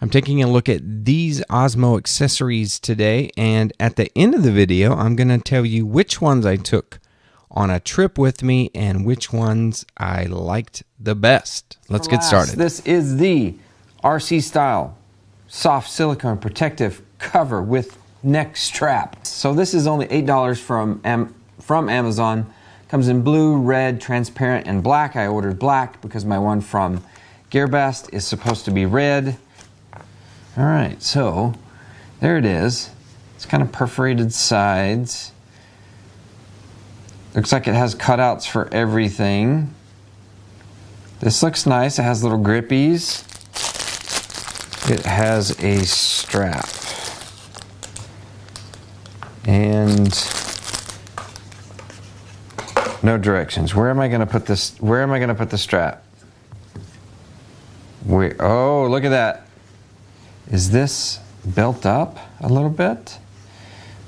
I'm taking a look at these Osmo accessories today, and at the end of the video, I'm going to tell you which ones I took on a trip with me and which ones I liked the best. Let's get started. This is the RC style soft silicone protective cover with neck strap. So this is only $8 from Amazon. Comes in blue, red, transparent, and black. I ordered black because my one from GearBest is supposed to be red. All right, so there it is. It's kind of perforated sides. Looks like it has cutouts for everything. This looks nice. It has little grippies. It has a strap. And no directions. Where am I going to put this? Where am I going to put the strap? Oh, look at that. Is this built up a little bit?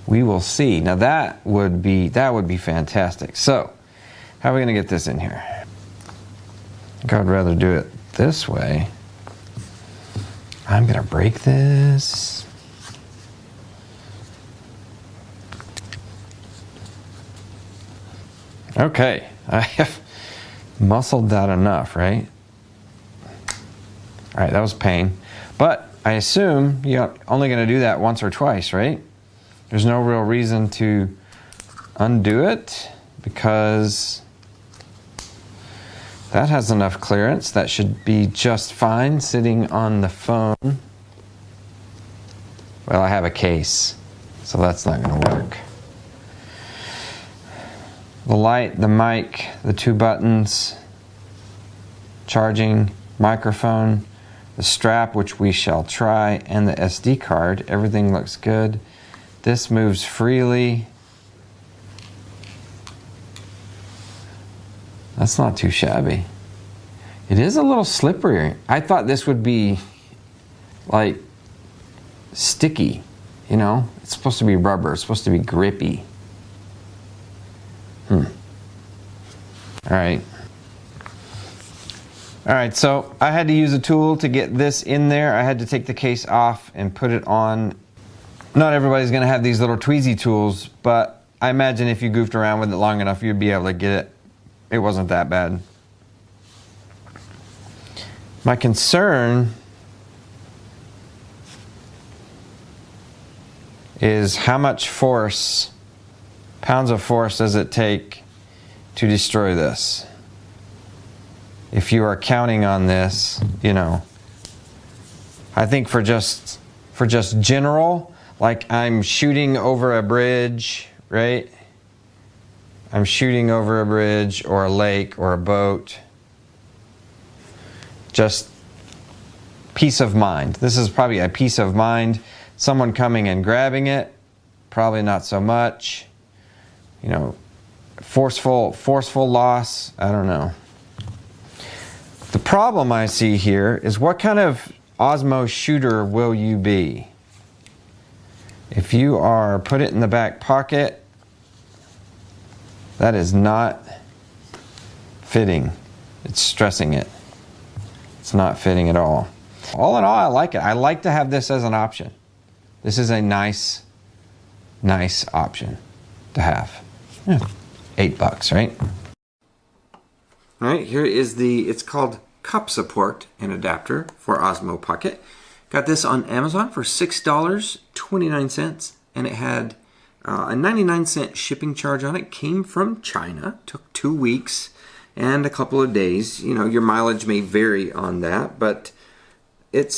We will see. Now that would be fantastic. So, how are we going to get this in here? I think I'd rather do it this way. I'm going to break this. Okay, I have muscled that enough, right? All right, that was pain. But I assume you're only going to do that once or twice, right? There's no real reason to undo it because that has enough clearance. That should be just fine sitting on the phone. Well, I have a case, so that's not going to work. The light, the mic, the two buttons, charging, microphone, the strap, which we shall try, and the SD card. Everything looks good. This moves freely. That's not too shabby. It is a little slippery. I thought this would be like sticky, you know? It's supposed to be rubber. It's supposed to be grippy. All right. All right, so I had to use a tool to get this in there. I had to take the case off and put it on. Not everybody's going to have these little tweezy tools, but I imagine if you goofed around with it long enough, you'd be able to get it. It wasn't that bad. My concern is how much force, pounds of force, does it take to destroy this? If you are counting on this, you know, I think for just general, like I'm shooting over a bridge, right? I'm shooting over a bridge or a lake or a boat. Just peace of mind. This is probably a peace of mind. Someone coming and grabbing it, probably not so much. You know, forceful loss, I don't know. The problem I see here is what kind of Osmo shooter will you be? If you are put it in the back pocket, that is not fitting. It's stressing it. It's not fitting at all. All in all, I like it. I like to have this as an option. This is a nice option to have. Yeah. $8, right? All right, here is it's called cup support and adapter for Osmo Pocket. Got this on Amazon for $6.29, and it had a 99-cent shipping charge on it. Came from China, took 2 weeks and a couple of days. You know, your mileage may vary on that, but I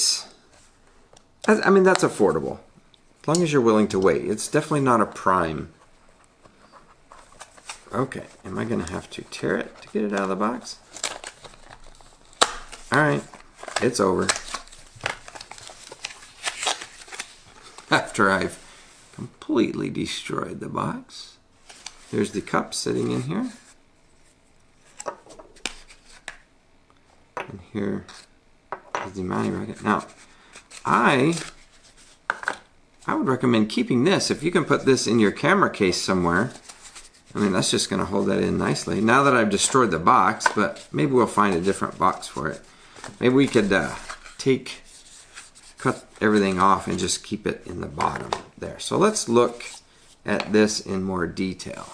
mean, that's affordable. As long as you're willing to wait. It's definitely not a prime. Okay, am I going to have to tear it to get it out of the box? Alright, it's over. After I've completely destroyed the box. There's the cup sitting in here. And here is the mounting bracket. Now, I would recommend keeping this. If you can put this in your camera case somewhere, I mean, that's just going to hold that in nicely. Now that I've destroyed the box, but maybe we'll find a different box for it. Maybe we could take cut everything off and just keep it in the bottom there. So let's look at this in more detail.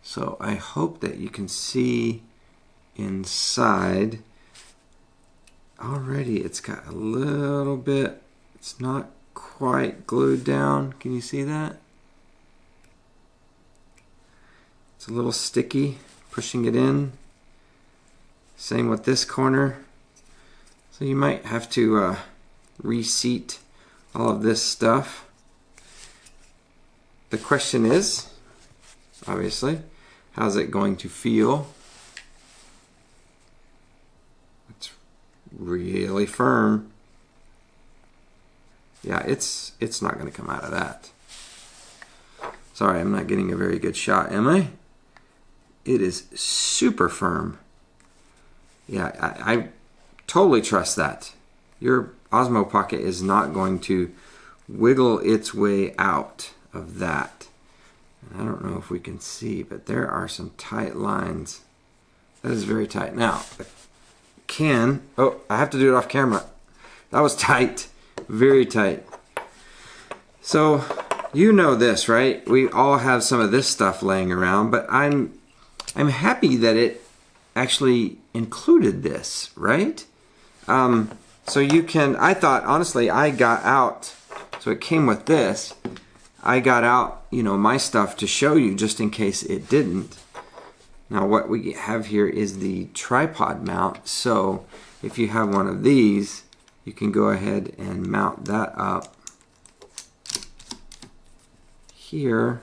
So I hope that you can see inside. Already it's got a little bit, it's not quite glued down. Can you see that? It's a little sticky, pushing it in. Same with this corner. So you might have to reseat all of this stuff. The question is, obviously, how's it going to feel? It's really firm. Yeah, it's not going to come out of that. Sorry, I'm not getting a very good shot, am I? It is super firm. Yeah, I totally trust that. Your Osmo Pocket is not going to wiggle its way out of that. I don't know if we can see, but there are some tight lines. That is very tight. Now, oh, I have to do it off camera. That was tight, very tight. So, you know this, right? We all have some of this stuff laying around, but I'm happy that it actually included this, right? So you can, I thought, honestly, I got out, so it came with this. I got out, you know, my stuff to show you just in case it didn't. Now what we have here is the tripod mount. So if you have one of these, you can go ahead and mount that up here.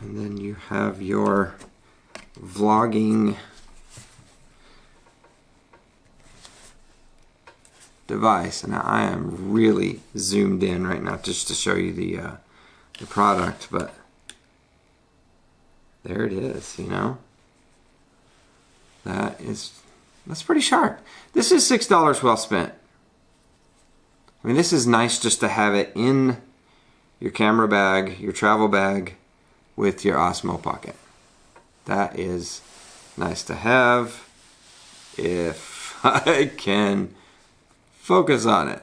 And then you have your vlogging device. And I am really zoomed in right now just to show you the product, but there it is, you know. That's pretty sharp. This is $6 well spent. I mean, this is nice just to have it in your camera bag, your travel bag, with your Osmo Pocket. That is nice to have if I can focus on it.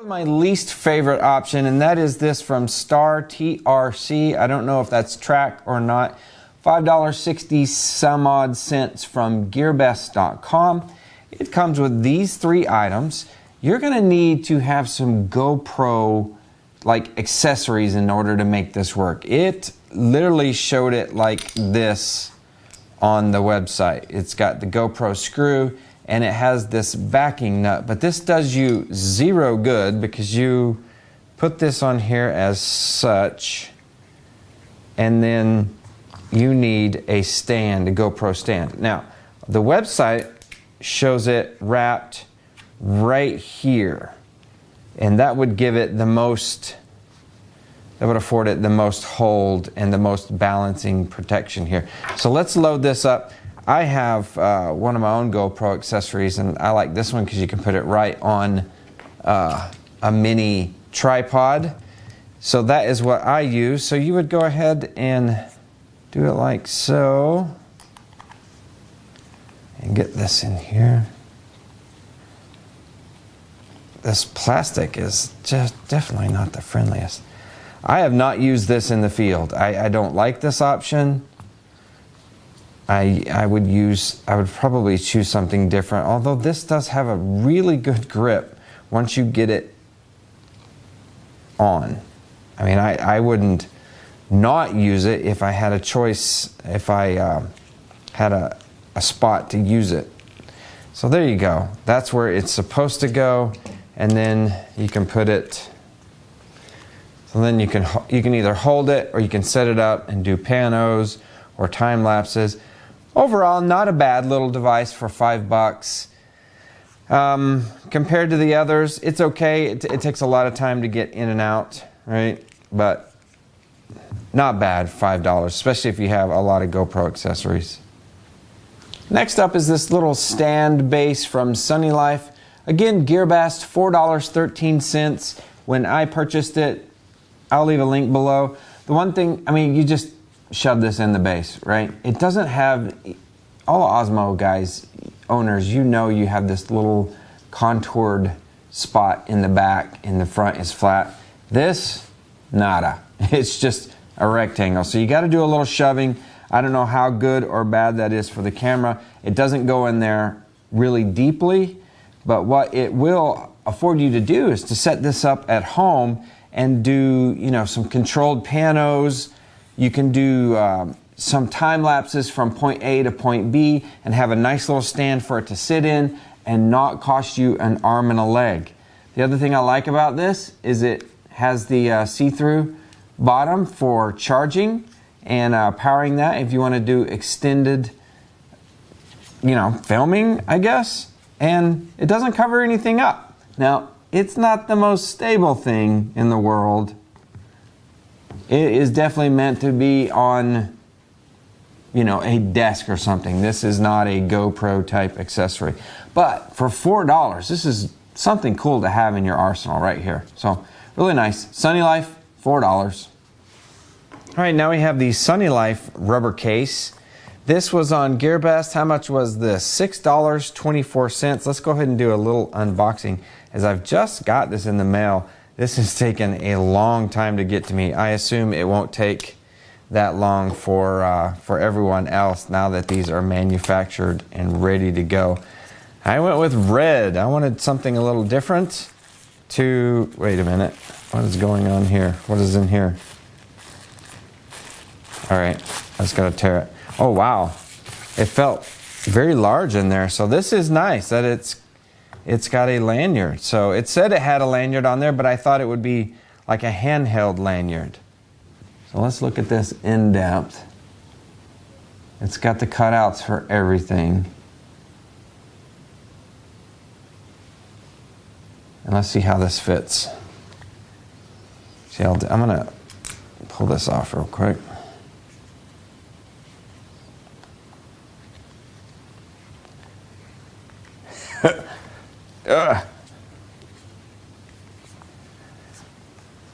My least favorite option, and that is this from Star TRC. I don't know if that's tracked or not. $5.60 some odd cents from gearbest.com. It comes with these three items. You're gonna need to have some GoPro like accessories in order to make this work. It literally showed it like this on the website. It's got the GoPro screw and it has this backing nut, but this does you zero good because you put this on here as such, and then you need a stand, a GoPro stand. Now, the website shows it wrapped right here, and that would give it the most, that would afford it the most hold and the most balancing protection here. So let's load this up. I have one of my own GoPro accessories, and I like this one because you can put it right on a mini tripod. So that is what I use. So you would go ahead and do it like so, and get this in here. This plastic is just definitely not the friendliest. I have not used this in the field. I don't like this option. I would probably choose something different, although this does have a really good grip once you get it on. I mean, I wouldn't not use it if I had a choice, if I had a spot to use it. So there you go. That's where it's supposed to go, and then you can put it, so then you can either hold it or you can set it up and do panos or time lapses. Overall, not a bad little device for $5. Compared to the others, it's okay. It takes a lot of time to get in and out, right? But not bad, $5, especially if you have a lot of GoPro accessories. Next up is this little stand base from Sunny Life. Again, GearBest, $4.13. When I purchased it, I'll leave a link below. The one thing, I mean, you just shove this in the base, right? It doesn't have, all Osmo guys, owners, you know you have this little contoured spot in the back, in the front is flat. This, nada. It's just a rectangle. So you got to do a little shoving. I don't know how good or bad that is for the camera. It doesn't go in there really deeply, but what it will afford you to do is to set this up at home and do, you know, some controlled panos. You can do some time lapses from point A to point B and have a nice little stand for it to sit in and not cost you an arm and a leg. The other thing I like about this is it has the see-through bottom for charging and powering that if you want to do extended, you know, filming, I guess. And it doesn't cover anything up. Now, it's not the most stable thing in the world. It is definitely meant to be on, you know, a desk or something. This is not a GoPro type accessory. But for $4, this is something cool to have in your arsenal right here. So really nice. Sunny Life, $4. All right, now we have the Sunny Life rubber case. This was on GearBest. How much was this? $6.24. Let's go ahead and do a little unboxing. As I've just got this in the mail, this has taken a long time to get to me. I assume it won't take that long for everyone else now that these are manufactured and ready to go. I went with red. I wanted something a little different to, wait a minute, what is going on here? What is in here? All right, I just gotta tear it. Oh wow, it felt very large in there. So this is nice that it's got a lanyard. So it said it had a lanyard on there, but I thought it would be like a handheld lanyard. So let's look at this in depth. It's got the cutouts for everything. And let's see how this fits. See, I'm gonna pull this off real quick.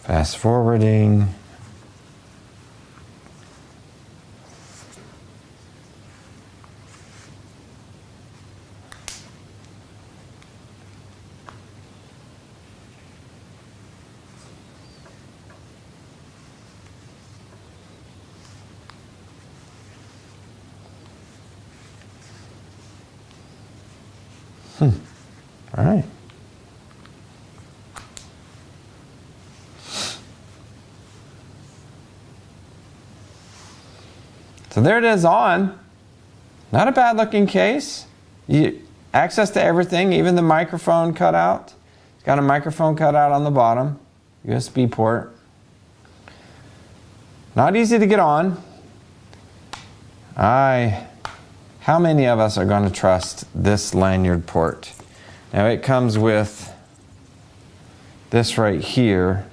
Fast forwarding. All right. So there it is on. Not a bad looking case. Access to everything, even the microphone cutout. It's got a microphone cutout on the bottom. USB port. Not easy to get on. How many of us are going to trust this lanyard port? Now it comes with this right here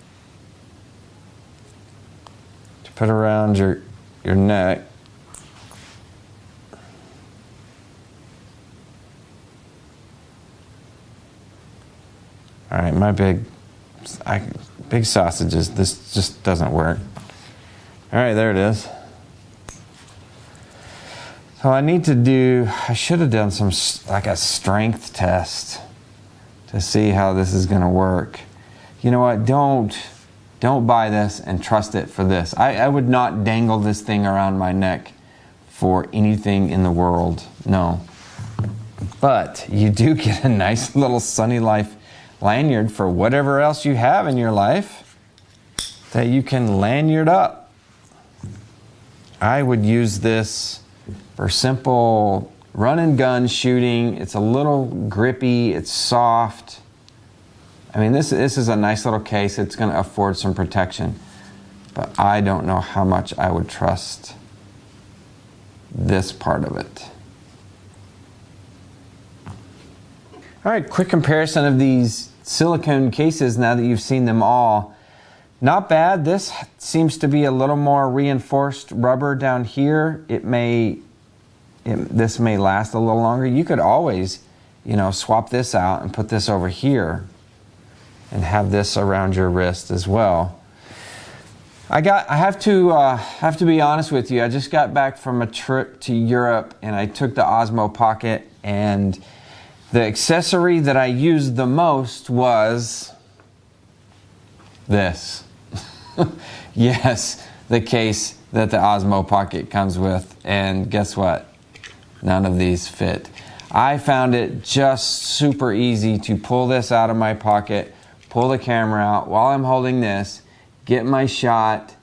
to put around your neck. All right, my big sausages, this just doesn't work. All right, there it is. So I should have done some, like a strength test to see how this is gonna work. You know what, don't buy this and trust it for this. I would not dangle this thing around my neck for anything in the world, no. But you do get a nice little Sunny Life lanyard for whatever else you have in your life that you can lanyard up. I would use this for simple run and gun shooting. It's a little grippy, it's soft. I mean, this is a nice little case. It's gonna afford some protection, but I don't know how much I would trust this part of it. All right, quick comparison of these silicone cases now that you've seen them all. Not bad. This seems to be a little more reinforced rubber down here. This may last a little longer. You could always, you know, swap this out and put this over here and have this around your wrist as well. I have to be honest with you. I just got back from a trip to Europe and I took the Osmo Pocket, and the accessory that I used the most was this. Yes, the case that the Osmo Pocket comes with, and guess what? None of these fit. I found it just super easy to pull this out of my pocket, pull the camera out while I'm holding this, get my shot,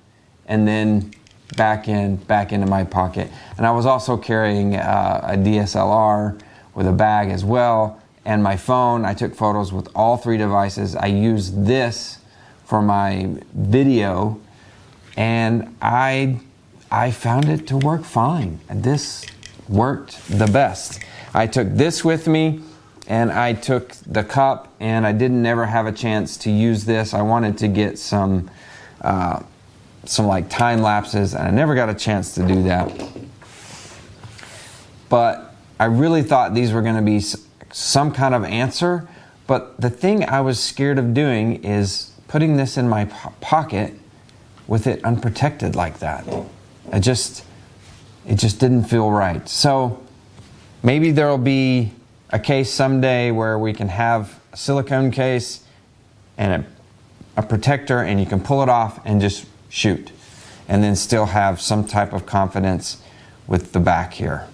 and then back into my pocket. And I was also carrying a DSLR with a bag as well, and my phone. I took photos with all three devices. I used this for my video, and I found it to work fine. This worked the best. I took this with me, and I took the cup, and I didn't ever have a chance to use this. I wanted to get some like time lapses, and I never got a chance to do that. But I really thought these were going to be some kind of answer. But the thing I was scared of doing is putting this in my pocket with it unprotected like that. It just didn't feel right. So maybe there'll be a case someday where we can have a silicone case and a protector, and you can pull it off and just shoot, and then still have some type of confidence with the back here.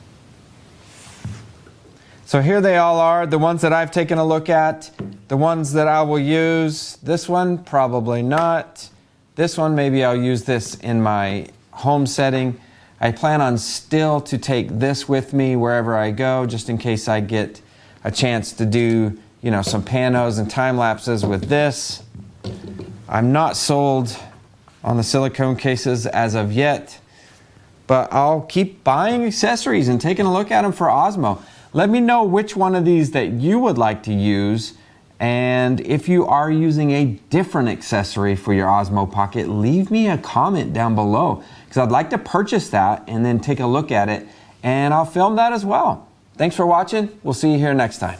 So here they all are, the ones that I've taken a look at, the ones that I will use. This one, probably not. This one, maybe I'll use this in my home setting. I plan on still to take this with me wherever I go, just in case I get a chance to do, some panos and time lapses with this. I'm not sold on the silicone cases as of yet, but I'll keep buying accessories and taking a look at them for Osmo. Let me know which one of these that you would like to use, and if you are using a different accessory for your Osmo Pocket, leave me a comment down below, because I'd like to purchase that and then take a look at it, and I'll film that as well. Thanks for watching. We'll see you here next time.